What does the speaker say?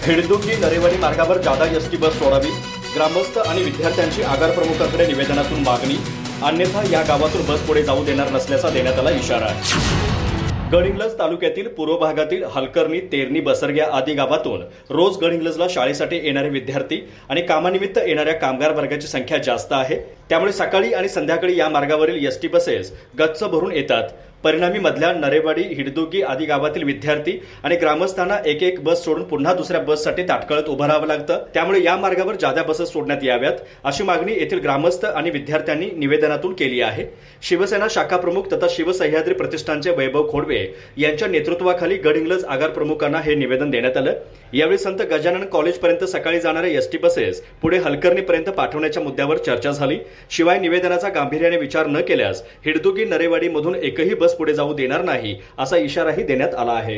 हिडदुगी नरेवाडी मार्गावर जादा ST bus सोडावी, ग्रामस्थ आणि विद्यार्थ्यांची आगार प्रमुखाकडे निवेदनातून मागणी, अन्यथा या गावातून बस पुढे जाऊ देणार नसल्याचा देण्यात आला इशारा. गडहिंग्लज तालुक्यातील पूर्व भागातील हलकर्णी, तेरणी, बसरग्या आदी गावातून रोज गडहिंग्लजला शाळेसाठी येणारे विद्यार्थी आणि कामानिमित्त येणाऱ्या कामगार वर्गाची संख्या जास्त आहे. त्यामुळे सकाळी आणि संध्याकाळी या मार्गावरील एसटी बसेस गच्च भरून येतात. परिणामी मधल्या नरेवाडी, हिडदुगी आदी गावातील विद्यार्थी आणि ग्रामस्थांना एक एक बस सोडून पुन्हा दुसऱ्या बससाठी ताटकळत उभं राहावं लागतं. त्यामुळे या मार्गावर जादा बसेस सोडण्यात याव्यात अशी मागणी येथील ग्रामस्थ आणि विद्यार्थ्यांनी निवेदनातून केली आहे. शिवसेना शाखा प्रमुख तथा शिवसह्याद्री प्रतिष्ठानचे वैभव खोडवे यांच्या नेतृत्वाखाली गडहिंग्लज आगार प्रमुखांना हे निवेदन देण्यात आलं. यावेळी संत गजानन कॉलेजपर्यंत सकाळी जाणाऱ्या एसटी बसेस पुढे हलकर्णीपर्यंत पाठवण्याच्या मुद्द्यावर चर्चा झाली. शिवाय निवेदनाचा गांभीर्याने विचार न केल्यास हिडदुगी नरेवाडीमधून एकही बस पुढे जाऊ देणार नाही असा इशाराही देण्यात आला आहे.